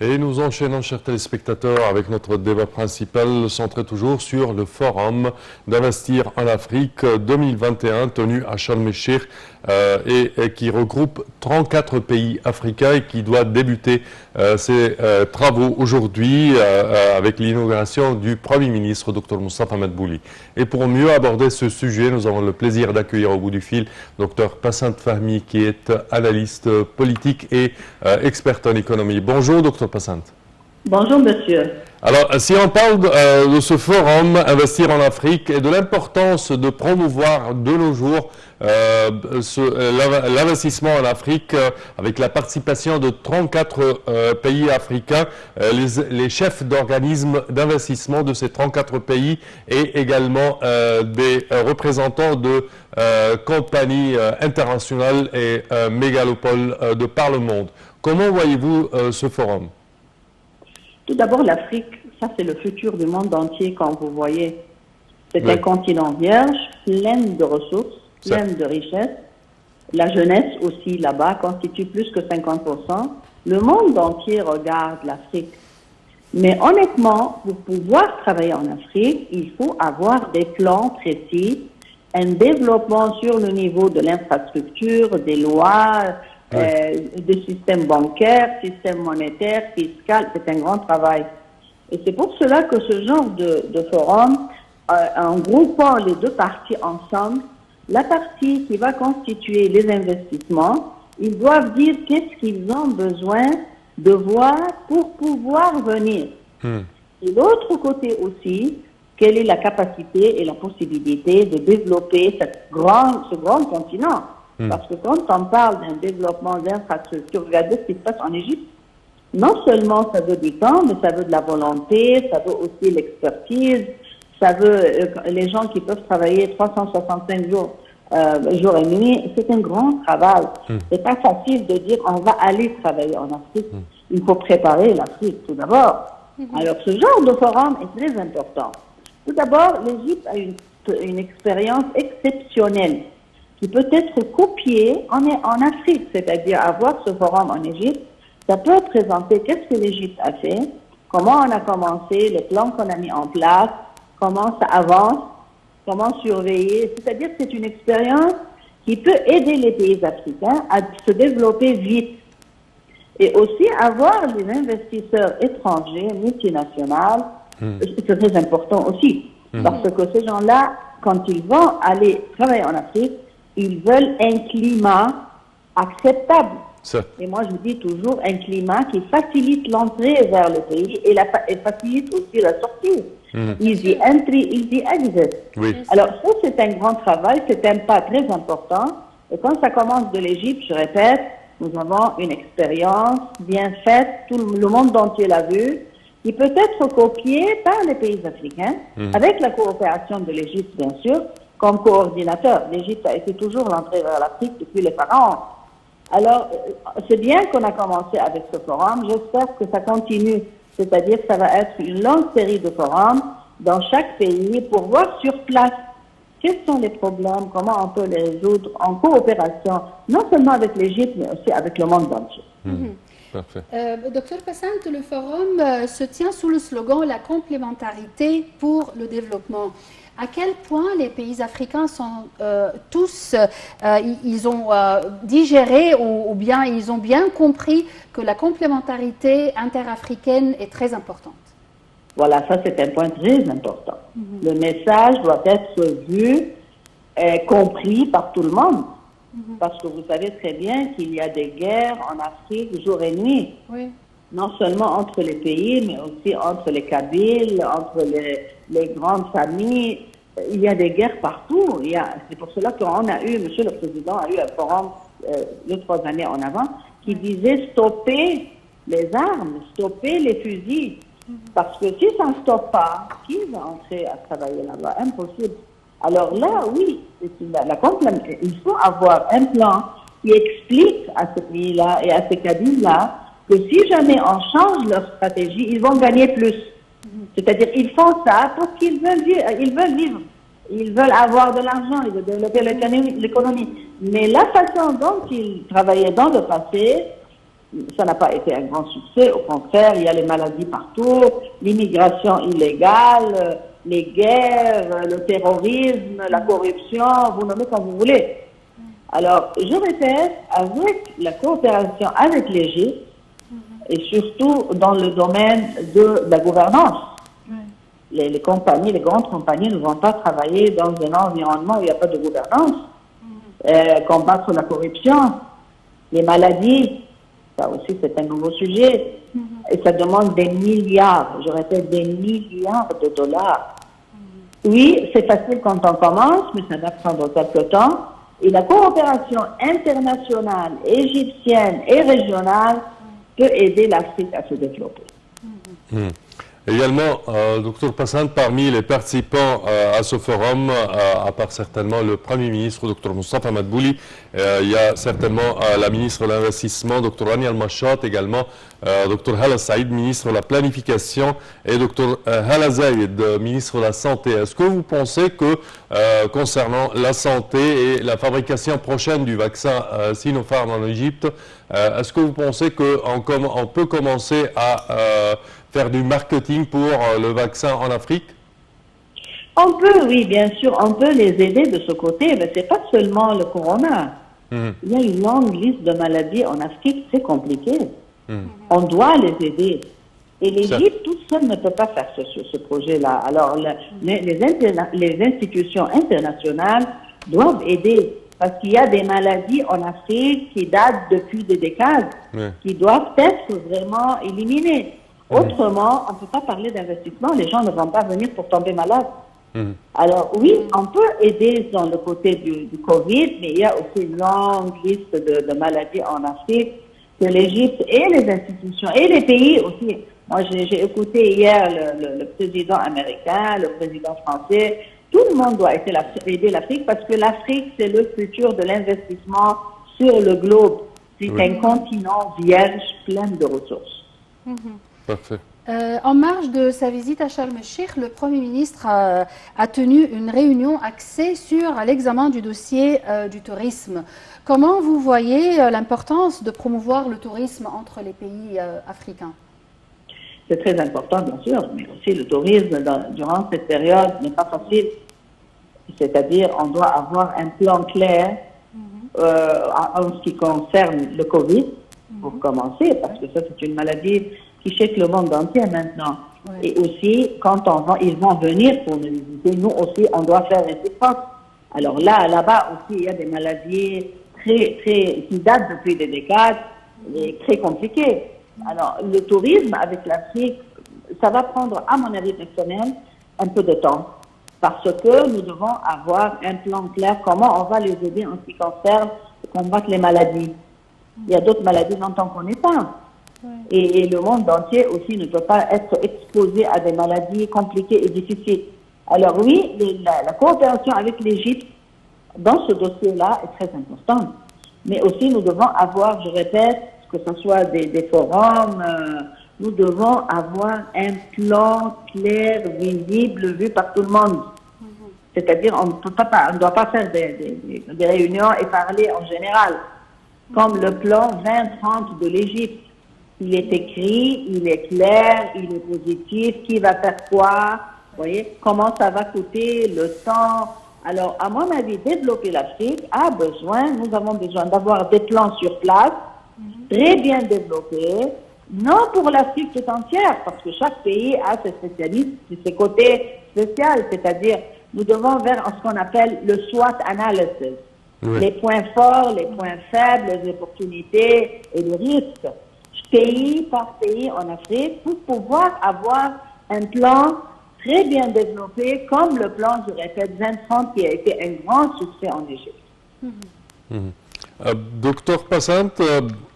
Et nous enchaînons, chers téléspectateurs, avec notre débat principal centré toujours sur le Forum d'investir en Afrique 2021 tenu à Sharm el-Cheikh et qui regroupe 34 pays africains et qui doit débuter ses travaux aujourd'hui avec l'inauguration du Premier ministre, Dr Moustapha Madbouli. Et pour mieux aborder ce sujet, nous avons le plaisir d'accueillir au bout du fil Dr Passant Fahmi, qui est analyste politique et expert en économie. Bonjour, Dr Passant. Bonjour, monsieur. Alors, si on parle de ce forum Investir en Afrique et de l'importance de promouvoir de nos jours l'investissement en Afrique avec la participation de 34 pays africains, les chefs d'organismes d'investissement de ces 34 pays et également des représentants de compagnies internationales et mégalopoles de par le monde. Comment voyez-vous ce forum ? Tout d'abord, l'Afrique, ça c'est le futur du monde entier, comme vous voyez. C'est un continent vierge, plein de ressources, plein de richesses. La jeunesse aussi là-bas constitue plus que 50%. Le monde entier regarde l'Afrique. Mais honnêtement, pour pouvoir travailler en Afrique, il faut avoir des plans précis, un développement sur le niveau de l'infrastructure, des lois, des systèmes bancaires, système monétaire, fiscal. C'est un grand travail. Et c'est pour cela que ce genre de forum, en groupant les deux parties ensemble, la partie qui va constituer les investissements, ils doivent dire qu'est-ce qu'ils ont besoin de voir pour pouvoir venir. Et l'autre côté aussi, quelle est la capacité et la possibilité de développer ce grand continent. Parce que quand on parle d'un développement d'infrastructures, regardez ce qui se passe en Égypte, non seulement ça veut du temps, mais ça veut de la volonté, ça veut aussi l'expertise, ça veut les gens qui peuvent travailler 365 jours, jour et nuit. C'est un grand travail. C'est pas facile de dire on va aller travailler en Afrique. Il faut préparer l'Afrique tout d'abord. Alors ce genre de forum est très important. Tout d'abord, l'Égypte a une expérience exceptionnelle qui peut être copiée en Afrique, c'est-à-dire avoir ce forum en Égypte. Ça peut présenter qu'est-ce que l'Égypte a fait, comment on a commencé, les plans qu'on a mis en place, comment ça avance, comment surveiller. C'est-à-dire que c'est une expérience qui peut aider les pays africains à se développer vite. Et aussi avoir les investisseurs étrangers, multinationaux, c'est très important aussi. Parce que ces gens-là, quand ils vont aller travailler en Afrique, ils veulent un climat acceptable. Et moi, je dis toujours un climat qui facilite l'entrée vers le pays et facilite aussi la sortie. Easy entry, easy exit. Alors, ça, c'est un grand travail, c'est un pas très important. Et quand ça commence de l'Égypte, je répète, nous avons une expérience bien faite, tout le monde entier l'a vu, qui peut être copiée par les pays africains, avec la coopération de l'Égypte, bien sûr, comme coordinateur. L'Égypte a été toujours l'entrée vers l'Afrique depuis les pharaons. Alors, c'est bien qu'on a commencé avec ce forum. J'espère que ça continue. C'est-à-dire que ça va être une longue série de forums dans chaque pays pour voir sur place quels sont les problèmes, comment on peut les résoudre en coopération, non seulement avec l'Égypte, mais aussi avec le monde entier. Parfait. Docteur Passant, le forum se tient sous le slogan « La complémentarité pour le développement ». À quel point les pays africains sont tous, ils ont digéré ou bien ils ont bien compris que la complémentarité interafricaine est très importante? Voilà, ça c'est un point très important. Le message doit être vu et compris par tout le monde. Parce que vous savez très bien qu'il y a des guerres en Afrique jour et nuit. Non seulement entre les pays, mais aussi entre les Kabyles, entre les grandes familles. Il y a des guerres partout. C'est pour cela qu'on a eu, Monsieur le Président a eu un forum 2-3 années en avant qui disait stopper les armes, stopper les fusils. Parce que si ça ne stoppe pas, qui va entrer à travailler là-bas? Impossible. Alors là, oui, il faut avoir un plan qui explique à ce pays-là et à ces cabines-là que si jamais on change leur stratégie, ils vont gagner plus. C'est-à-dire, ils font ça parce qu'ils veulent vivre. Ils veulent avoir de l'argent, ils veulent développer l'économie. Mais la façon dont ils travaillaient dans le passé, ça n'a pas été un grand succès. Au contraire, il y a les maladies partout, l'immigration illégale, les guerres, le terrorisme, la corruption, vous nommez comme vous voulez. Alors, je répète, avec la coopération avec l'Égypte, et surtout dans le domaine de la gouvernance, les compagnies, les grandes compagnies ne vont pas travailler dans un environnement où il n'y a pas de gouvernance. Combattre la corruption, les maladies, ça aussi c'est un nouveau sujet. Et ça demande des milliards, je répète, des milliards de dollars. Oui, c'est facile quand on commence, mais ça va prendre quelques temps. Et la coopération internationale, égyptienne et régionale peut aider l'Afrique à se développer. Également, Dr Passant, parmi les participants à ce forum, à part certainement le Premier ministre, Dr Moustapha Madbouli, il y a certainement la ministre de l'Investissement, Dr Rania Al-Machot, également Dr Hala Saïd, ministre de la Planification, et Dr Hala Zaïd, ministre de la Santé. Est-ce que vous pensez que, concernant la santé et la fabrication prochaine du vaccin Sinopharm en Égypte, est-ce que vous pensez qu'on peut commencer à faire du marketing pour le vaccin en Afrique? On peut, oui, bien sûr, on peut les aider de ce côté, mais ce n'est pas seulement le corona. Il y a une longue liste de maladies en Afrique, c'est compliqué. On doit les aider. Et l'Égypte toute seule ne peut pas faire ce projet-là. Alors, les institutions internationales doivent aider, parce qu'il y a des maladies en Afrique qui datent depuis des décades, qui doivent être vraiment éliminées. Autrement, on ne peut pas parler d'investissement, les gens ne vont pas venir pour tomber malades. Alors oui, on peut aider dans le côté du Covid, mais il y a aussi une longue liste de maladies en Afrique que l'Égypte et les institutions et les pays aussi. Moi, j'ai écouté hier le président américain, le président français. Tout le monde doit aider l'Afrique parce que l'Afrique, c'est le futur de l'investissement sur le globe. C'est un continent vierge plein de ressources. Parfait. En marge de sa visite à Sharm el-Sheikh, le Premier ministre a tenu une réunion axée sur l'examen du dossier du tourisme. Comment vous voyez l'importance de promouvoir le tourisme entre les pays africains? C'est très important, bien sûr, mais aussi le tourisme durant cette période n'est pas facile. C'est-à-dire, on doit avoir un plan clair en ce qui concerne le Covid, pour commencer, parce que ça, c'est une maladie qui check le monde entier maintenant. Et aussi, quand ils vont venir pour nous visiter, nous aussi, on doit faire résistance. Alors là-bas aussi, il y a des maladies qui datent depuis des décades et très compliquées. Alors, le tourisme avec l'Afrique, ça va prendre, à mon avis personnel, un peu de temps. Parce que nous devons avoir un plan clair, comment on va les aider en ce qui concerne combattre les maladies. Il y a d'autres maladies dont on ne connaît pas. Et le monde entier aussi ne peut pas être exposé à des maladies compliquées et difficiles. Alors oui, la coopération avec l'Égypte dans ce dossier-là est très importante. Mais aussi nous devons avoir, je répète, que ce soit des forums, nous devons avoir un plan clair, visible, vu par tout le monde. C'est-à-dire on ne doit pas faire des réunions et parler en général. Comme le plan 2030 de l'Égypte. Il est écrit, il est clair, il est positif, qui va faire quoi, vous voyez, comment ça va coûter, le temps. Alors, à mon avis, développer l'Afrique nous avons besoin d'avoir des plans sur place, très bien développés, non pour l'Afrique tout entière, parce que chaque pays a ses spécialistes, ses côtés spéciaux, c'est-à-dire, nous devons vers ce qu'on appelle le SWOT analysis, les points forts, les points faibles, les opportunités et les risques. Pays par pays en Afrique, pour pouvoir avoir un plan très bien développé, comme le plan, je répète, 2030, qui a été un grand succès en Égypte. Docteur Passant,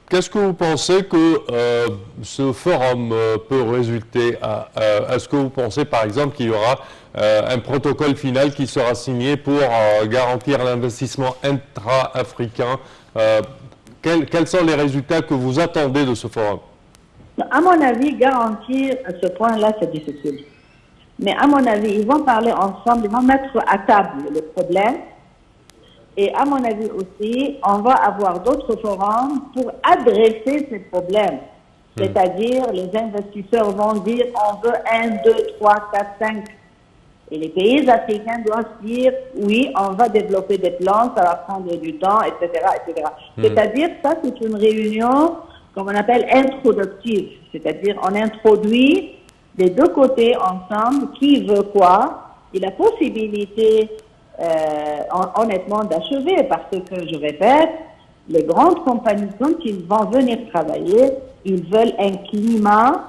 qu'est-ce que vous pensez que ce forum peut résulter à? Est-ce que vous pensez, par exemple, qu'il y aura un protocole final qui sera signé pour garantir l'investissement intra-africain Quels sont les résultats que vous attendez de ce forum? À mon avis, garantir à ce point-là, c'est difficile. Mais à mon avis, ils vont parler ensemble, ils vont mettre à table le problème. Et à mon avis aussi, on va avoir d'autres forums pour adresser ces problèmes. C'est-à-dire, les investisseurs vont dire, on veut 1, 2, 3, 4, 5. Et les pays africains doivent dire, oui, on va développer des plans, ça va prendre du temps, etc., etc. C'est-à-dire, ça, c'est une réunion, comme on appelle, introductive. C'est-à-dire, on introduit des deux côtés ensemble, qui veut quoi, et la possibilité, honnêtement, d'achever, parce que, je répète, les grandes compagnies, quand ils vont venir travailler, ils veulent un climat,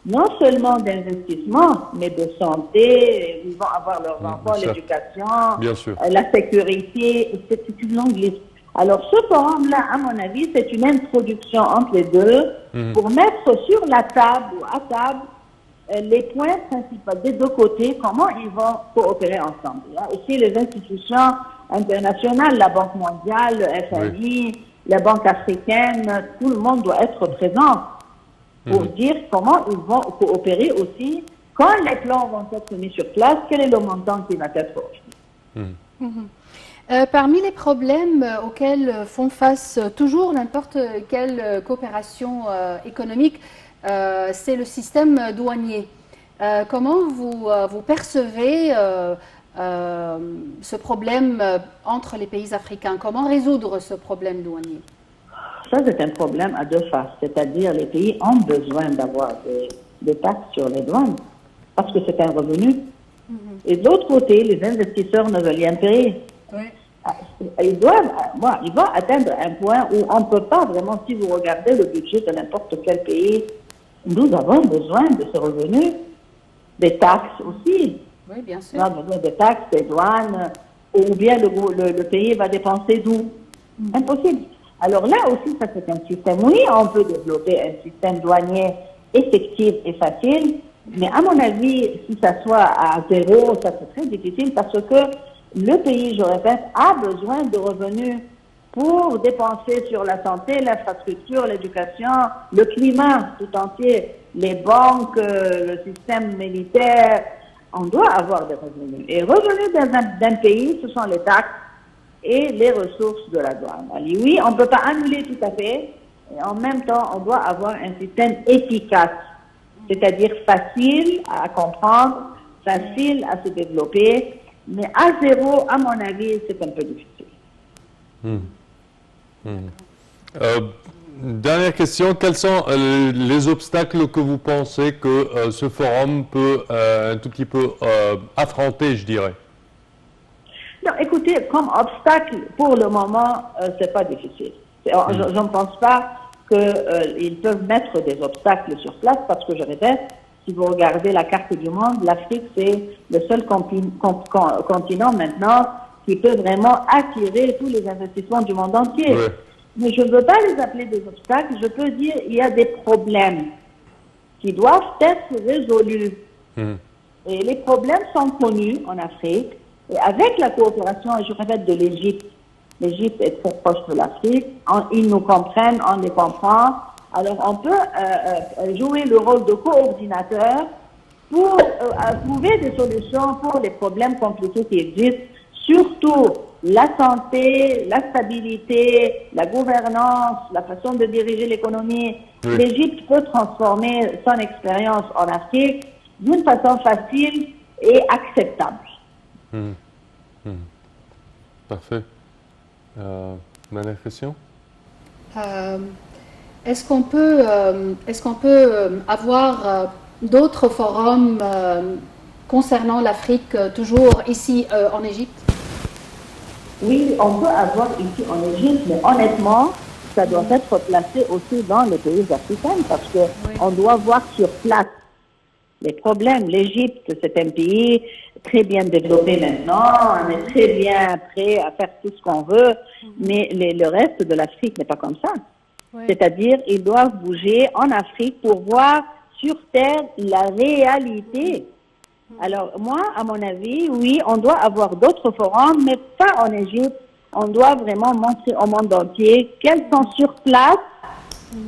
non seulement d'investissement, mais de santé, ils vont avoir leurs enfants, l'éducation, la sécurité, c'est une longue liste. Alors, ce forum-là, à mon avis, c'est une introduction entre les deux pour mettre sur la table ou à table les points principaux des deux côtés, comment ils vont coopérer ensemble. Il y a aussi les institutions internationales, la Banque mondiale, le FMI, la Banque africaine, tout le monde doit être présent pour dire comment ils vont coopérer aussi. Quand les plans vont être mis sur place, quel est le montant qui va être offert? Parmi les problèmes auxquels font face toujours n'importe quelle coopération économique, c'est le système douanier. Comment vous percevez ce problème entre les pays africains? Comment résoudre ce problème douanier? Ça, c'est un problème à deux faces. C'est-à-dire, les pays ont besoin d'avoir des taxes sur les douanes parce que c'est un revenu. Et de l'autre côté, les investisseurs ne veulent rien payer. Ils vont atteindre un point où on ne peut pas vraiment, si vous regardez le budget de n'importe quel pays, nous avons besoin de ce revenu, des taxes aussi. Oui, bien sûr. On a besoin des taxes, des douanes, ou bien le pays va dépenser d'où? Impossible. Alors là aussi, ça c'est un système. Oui, on peut développer un système douanier effectif et facile, mais à mon avis, si ça soit à zéro, ça c'est très difficile parce que le pays, je répète, a besoin de revenus pour dépenser sur la santé, l'infrastructure, l'éducation, le climat tout entier, les banques, le système militaire. On doit avoir des revenus. Et revenus d'un pays, ce sont les taxes et les ressources de la douane. Alors, oui, on ne peut pas annuler tout à fait. Et en même temps, on doit avoir un système efficace, c'est-à-dire facile à comprendre, facile à se développer. Mais à zéro, à mon avis, c'est un peu difficile. Dernière question, quels sont les obstacles que vous pensez que ce forum peut un tout petit peu affronter, je dirais? Non, écoutez, comme obstacle, pour le moment, c'est pas difficile. Je ne pense pas qu'ils peuvent mettre des obstacles sur place parce que, je répète, si vous regardez la carte du monde, l'Afrique, c'est le seul continent maintenant qui peut vraiment attirer tous les investissements du monde entier. Mais je ne veux pas les appeler des obstacles, je peux dire qu'il y a des problèmes qui doivent être résolus. Et les problèmes sont connus en Afrique. Et avec la coopération, je répète, de l'Égypte, l'Égypte est très proche de l'Afrique, ils nous comprennent, on les comprend. Alors, on peut jouer le rôle de coordinateur pour trouver des solutions pour les problèmes compliqués qui existent, surtout la santé, la stabilité, la gouvernance, la façon de diriger l'économie. L'Égypte peut transformer son expérience en Afrique d'une façon facile et acceptable. Parfait. Dernière question? Est-ce qu'on peut avoir d'autres forums concernant l'Afrique, toujours ici en Égypte? Oui, on peut avoir ici en Égypte, mais honnêtement, ça doit être placé aussi dans les pays africains parce qu'on doit voir sur place les problèmes. L'Égypte, c'est un pays très bien développé maintenant, on est très bien prêt à faire tout ce qu'on veut, mais le reste de l'Afrique n'est pas comme ça. C'est-à-dire, ils doivent bouger en Afrique pour voir sur terre la réalité. Alors, moi, à mon avis, oui, on doit avoir d'autres forums, mais pas en Égypte, on doit vraiment montrer au monde entier quels sont sur place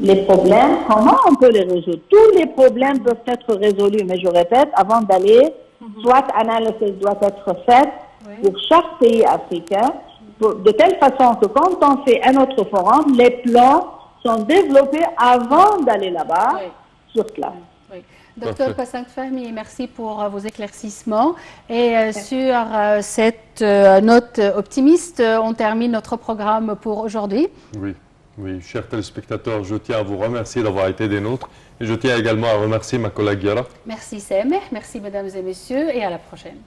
les problèmes, comment on peut les résoudre. Tous les problèmes peuvent être résolus, mais je répète, avant d'aller, soit analyse doit être faite pour chaque pays africain, de telle façon que quand on fait un autre forum, les plans sont développés avant d'aller là-bas, sur place. Docteur Passant Fahmy, merci pour vos éclaircissements. Et sur cette note optimiste, on termine notre programme pour aujourd'hui. Oui, oui, chers téléspectateurs, je tiens à vous remercier d'avoir été des nôtres. Et je tiens également à remercier ma collègue Yara. Merci Semeh, merci mesdames et messieurs, et à la prochaine.